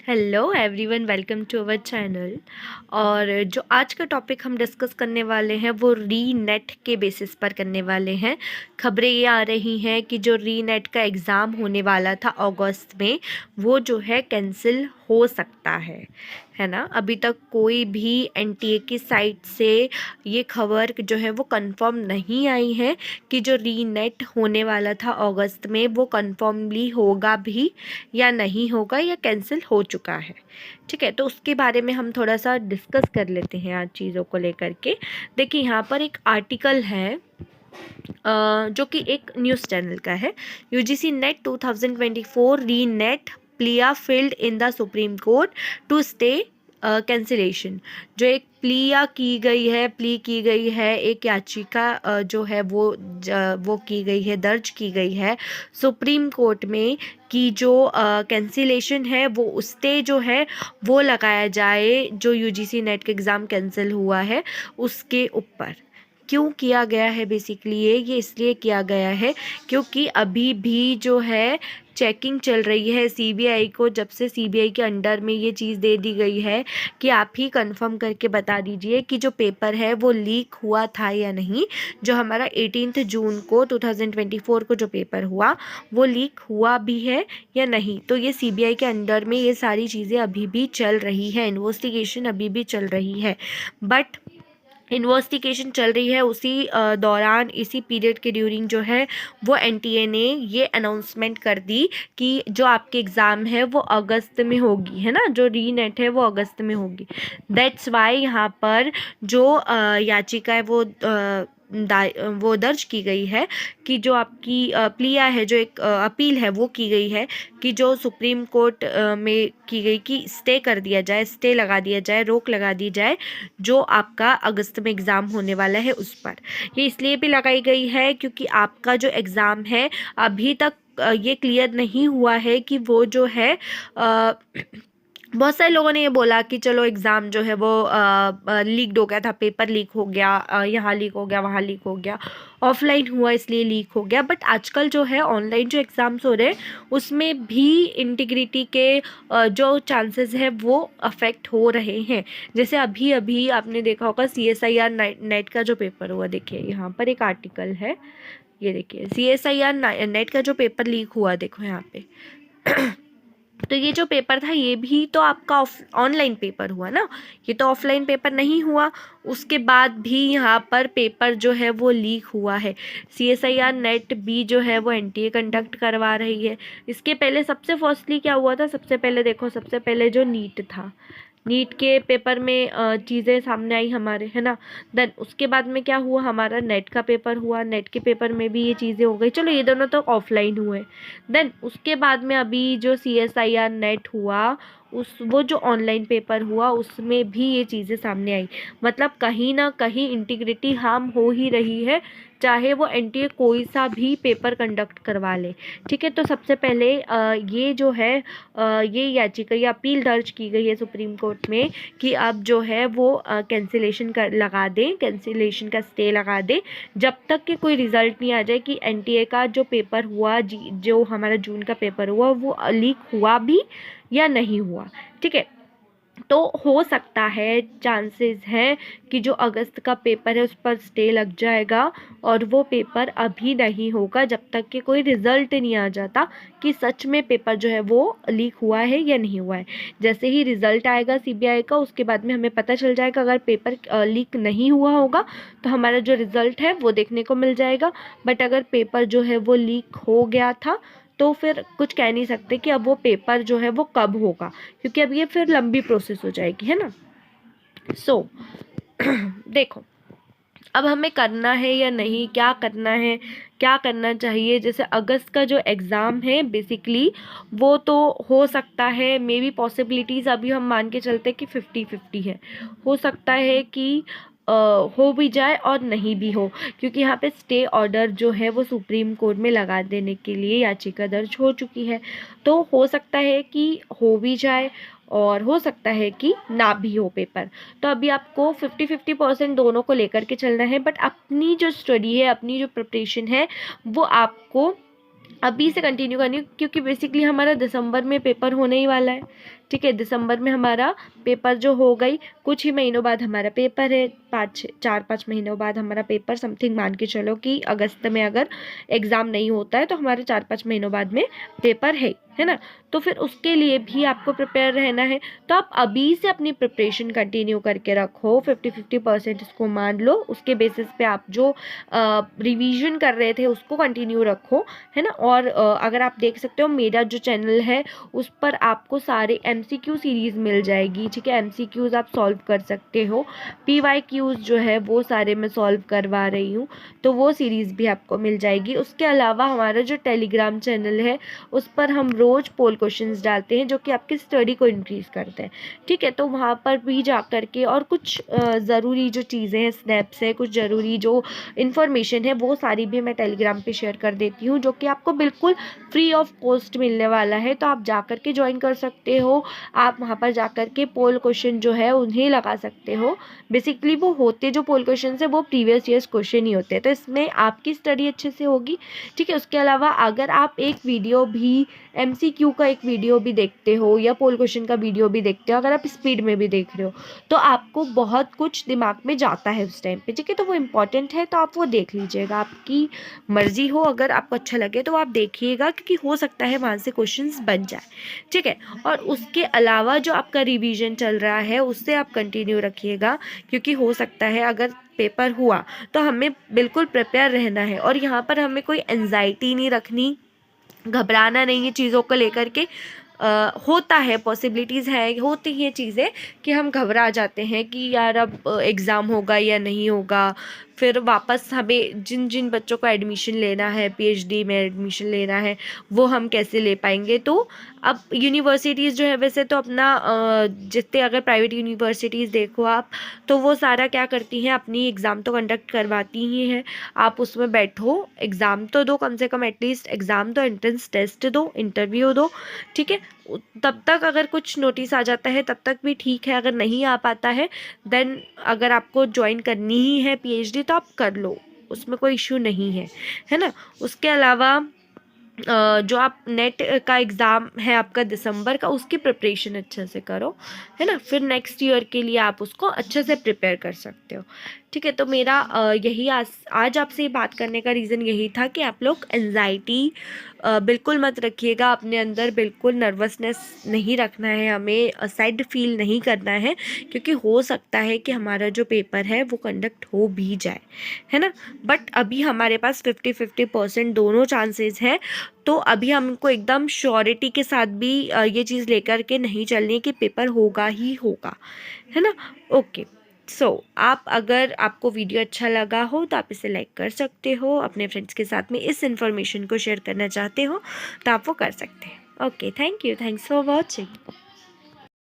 Hello everyone, welcome to our channel. और जो आज का टॉपिक हम डिस्कस करने वाले हैं वो री नेट के बेसिस पर करने वाले हैं। खबरें ये आ रही हैं कि जो री नेट का एग्ज़ाम होने वाला था अगस्त में, वो जो है कैंसिल हो सकता है ना। अभी तक कोई भी एनटीए की साइट से ये खबर जो है वो कंफर्म नहीं आई है कि जो री नेट होने वाला था अगस्त में वो कंफर्मली होगा भी या नहीं होगा या कैंसिल हो चुका है। ठीक है, तो उसके बारे में हम थोड़ा सा डिस्कस कर लेते हैं आज चीज़ों को लेकर के। देखिए, यहाँ पर एक आर्टिकल है जो कि एक न्यूज़ चैनल का है। UGC NET 2024 re NET plea filed in the supreme court to stay cancellation. जो एक प्ली की गई है, एक याचिका जो है वो की गई है, दर्ज की गई है सुप्रीम कोर्ट में कि जो कैंसिलेशन है वो स्टे जो है वो लगाया जाए, जो यूजीसी नेट का एग्ज़ाम कैंसिल हुआ है उसके ऊपर। क्यों किया गया है? बेसिकली ये इसलिए किया गया है क्योंकि अभी भी जो है चेकिंग चल रही है सीबीआई को। जब से सीबीआई के अंडर में ये चीज़ दे दी गई है कि आप ही कंफर्म करके बता दीजिए कि जो पेपर है वो लीक हुआ था या नहीं। जो हमारा 18 जून को 2024 को जो पेपर हुआ वो लीक हुआ भी है या नहीं। तो ये सीबीआई के अंडर में ये सारी चीज़ें अभी भी चल रही है, इन्वेस्टिगेशन अभी भी चल रही है। बट इन्वेस्टिगेशन चल रही है उसी दौरान, इसी पीरियड के ड्यूरिंग जो है वो एनटीए ने ये अनाउंसमेंट कर दी कि जो आपके एग्ज़ाम है वो अगस्त में होगी, है ना। जो री नेट है वो अगस्त में होगी। दैट्स वाई यहाँ पर जो याचिका है वो दर्ज की गई है कि जो आपकी प्लिया है, जो एक अपील है वो की गई है कि जो सुप्रीम कोर्ट में की गई कि स्टे कर दिया जाए, स्टे लगा दिया जाए, रोक लगा दी जाए जो आपका अगस्त में एग्ज़ाम होने वाला है उस पर। ये इसलिए भी लगाई गई है क्योंकि आपका जो एग्ज़ाम है अभी तक ये क्लियर नहीं हुआ है कि वो जो है बहुत सारे लोगों ने ये बोला कि चलो एग्ज़ाम जो है वो लीक्ड हो गया था, पेपर लीक हो गया, यहाँ लीक हो गया, वहाँ लीक हो गया, ऑफलाइन हुआ इसलिए लीक हो गया। बट आजकल जो है ऑनलाइन जो एग्ज़ाम्स हो रहे हैं उसमें भी इंटीग्रिटी के जो चांसेस है वो अफेक्ट हो रहे हैं। जैसे अभी अभी आपने देखा होगा CSIR नेट का जो पेपर हुआ। देखिए यहाँ पर एक आर्टिकल है, ये देखिए CSIR नेट का जो पेपर लीक हुआ, देखो यहाँ पे तो ये जो पेपर था ये भी तो आपका ऑनलाइन पेपर हुआ ना, ये तो ऑफलाइन पेपर नहीं हुआ। उसके बाद भी यहाँ पर पेपर जो है वो लीक हुआ है। CSIR नेट भी जो है वो एनटीए कंडक्ट करवा रही है। इसके पहले सबसे फर्स्टली क्या हुआ था? सबसे पहले देखो, सबसे पहले जो नीट था, नीट के पेपर में चीज़ें सामने आई हमारे, है ना। देन उसके बाद में क्या हुआ? हमारा नेट का पेपर हुआ, नेट के पेपर में भी ये चीज़ें हो गई। चलो ये दोनों तो ऑफलाइन हुए। देन उसके बाद में अभी जो CSIR नेट हुआ, वो जो ऑनलाइन पेपर हुआ उसमें भी ये चीज़ें सामने आई। मतलब कहीं ना कहीं इंटीग्रिटी हार्म हो ही रही है, चाहे वो एनटीए कोई सा भी पेपर कंडक्ट करवा ले। ठीक है, तो सबसे पहले ये जो है ये याचिका या अपील दर्ज की गई है सुप्रीम कोर्ट में कि अब जो है वो कैंसिलेशन कर लगा दें, कैंसिलेशन का स्टे लगा दें जब तक कि कोई रिज़ल्ट नहीं आ जाए कि एनटीए का जो पेपर हुआ, जो हमारा जून का पेपर हुआ वो लीक हुआ भी या नहीं हुआ। ठीक है, तो हो सकता है, चांसेस हैं कि जो अगस्त का पेपर है उस पर स्टे लग जाएगा और वो पेपर अभी नहीं होगा जब तक कि कोई रिज़ल्ट नहीं आ जाता कि सच में पेपर जो है वो लीक हुआ है या नहीं हुआ है। जैसे ही रिज़ल्ट आएगा सीबीआई का, उसके बाद में हमें पता चल जाएगा। अगर पेपर लीक नहीं हुआ होगा तो हमारा जो रिज़ल्ट है वो देखने को मिल जाएगा। बट अगर पेपर जो है वो लीक हो गया था तो फिर कुछ कह नहीं सकते कि अब वो पेपर जो है वो कब होगा, क्योंकि अब ये फिर लंबी प्रोसेस हो जाएगी, है ना। सो देखो, अब हमें करना है या नहीं, क्या करना है, क्या करना चाहिए। जैसे अगस्त का जो एग्ज़ाम है बेसिकली वो तो हो सकता है, मे बी पॉसिबिलिटीज़ अभी हम मान के चलते हैं कि 50-50 है। हो सकता है कि हो भी जाए और नहीं भी हो, क्योंकि यहाँ पे स्टे ऑर्डर जो है वो सुप्रीम कोर्ट में लगा देने के लिए याचिका दर्ज हो चुकी है। तो हो सकता है कि हो भी जाए और हो सकता है कि ना भी हो पेपर। तो अभी आपको 50-50% दोनों को लेकर के चलना है। बट अपनी जो स्टडी है, अपनी जो प्रिपरेशन है वो आपको अभी से कंटिन्यू करनी, क्योंकि बेसिकली हमारा दिसंबर में पेपर होने ही वाला है। ठीक है, दिसंबर में हमारा पेपर जो हो गई, कुछ ही महीनों बाद हमारा पेपर है, 4-5 महीनों बाद हमारा पेपर, समथिंग मान के चलो कि अगस्त में अगर एग्ज़ाम नहीं होता है तो हमारे 4-5 महीनों बाद में पेपर है ना। तो फिर उसके लिए भी आपको प्रिपेयर रहना है। तो आप अभी से अपनी प्रिपरेशन कंटिन्यू करके रखो, 50-50% इसको मान लो, उसके बेसिस पे आप जो रिवीजन कर रहे थे उसको कंटिन्यू रखो, है ना। और अगर आप देख सकते हो मेरा जो चैनल है उस पर आपको सारे MCQ सीरीज़ मिल जाएगी। ठीक है, MCQs आप सॉल्व कर सकते हो, PYQs जो है वो सारे मैं सॉल्व करवा रही हूँ, तो वो सीरीज़ भी आपको मिल जाएगी। उसके अलावा हमारा जो टेलीग्राम चैनल है उस पर हम रोज़ पोल क्वेश्चंस डालते हैं जो कि आपकी स्टडी को इंक्रीज़ करते हैं। ठीक है, तो वहाँ पर भी जा कर के और कुछ ज़रूरी जो चीज़ें हैं, स्नैप्स है, कुछ ज़रूरी जो इन्फॉर्मेशन है वो सारी भी मैं टेलीग्राम पे शेयर कर देती हूँ, जो कि आपको बिल्कुल फ्री ऑफ कॉस्ट मिलने वाला है। तो आप जा कर के ज्वाइन कर सकते हो, आप वहाँ पर जा कर के पोल क्वेश्चन जो है उन्हें लगा सकते हो। बेसिकली वो होते जो पोल क्वेश्चन है वो प्रीवियस ईयर्स क्वेश्चन ही होते हैं, तो इसमें आपकी स्टडी अच्छे से होगी। ठीक है, उसके अलावा अगर आप एक वीडियो भी MCQ का एक वीडियो भी देखते हो या पोल क्वेश्चन का वीडियो भी देखते हो, अगर आप स्पीड में भी देख रहे हो तो आपको बहुत कुछ दिमाग में जाता है उस टाइम पे। ठीक है, तो वो इम्पॉर्टेंट है, तो आप वो देख लीजिएगा, आपकी मर्जी हो, अगर आपको अच्छा लगे तो आप देखिएगा, क्योंकि हो सकता है वहाँ से क्वेश्चंस बन जाए। ठीक है, और उसके अलावा जो आपका रिवीजन चल रहा है उससे आप कंटिन्यू रखिएगा, क्योंकि हो सकता है अगर पेपर हुआ तो हमें बिल्कुल प्रिपेयर रहना है, और यहाँ पर हमें कोई एंजाइटी नहीं रखनी, घबराना नहीं है चीज़ों को लेकर के। होता है, पॉसिबिलिटीज़ है, होती हैं चीज़ें कि हम घबरा जाते हैं कि यार अब एग्ज़ाम होगा या नहीं होगा, फिर वापस हमें जिन जिन बच्चों को एडमिशन लेना है, PhD में एडमिशन लेना है, वो हम कैसे ले पाएंगे। तो अब यूनिवर्सिटीज़ जो है वैसे तो अपना जितने अगर प्राइवेट यूनिवर्सिटीज़ देखो आप, तो वो सारा क्या करती हैं, अपनी एग्ज़ाम तो कंडक्ट करवाती ही हैं। आप उसमें बैठो, एग्ज़ाम तो दो, कम से कम एटलीस्ट एग्ज़ाम तो, एंट्रेंस टेस्ट दो, इंटरव्यू दो। ठीक है, तब तक अगर कुछ नोटिस आ जाता है तब तक भी ठीक है, अगर नहीं आ पाता है देन अगर आपको ज्वाइन करनी ही है PhD तो आप कर लो, उसमें कोई इशू नहीं है ना। उसके अलावा जो आप नेट का एग्ज़ाम है आपका दिसंबर का, उसकी प्रिपरेशन अच्छे से करो, है ना, फिर नेक्स्ट ईयर के लिए आप उसको अच्छे से प्रिपेयर कर सकते हो। ठीक है, तो मेरा यही आज आपसे ये बात करने का रीज़न यही था कि आप लोग एंजाइटी बिल्कुल मत रखिएगा अपने अंदर, बिल्कुल नर्वसनेस नहीं रखना है, हमें सैड फील नहीं करना है, क्योंकि हो सकता है कि हमारा जो पेपर है वो कंडक्ट हो भी जाए, है ना। बट अभी हमारे पास 50-50% दोनों चांसेस हैं, तो अभी हमको एकदम श्योरिटी के साथ भी ये चीज़ लेकर के नहीं चलनी है कि पेपर होगा ही होगा, है ना। ओके, आप अगर आपको वीडियो अच्छा लगा हो तो आप इसे लाइक कर सकते हो, अपने फ्रेंड्स के साथ में इस इन्फॉर्मेशन को शेयर करना चाहते हो तो आप वो कर सकते हैं। Okay, thank you, thanks for watching.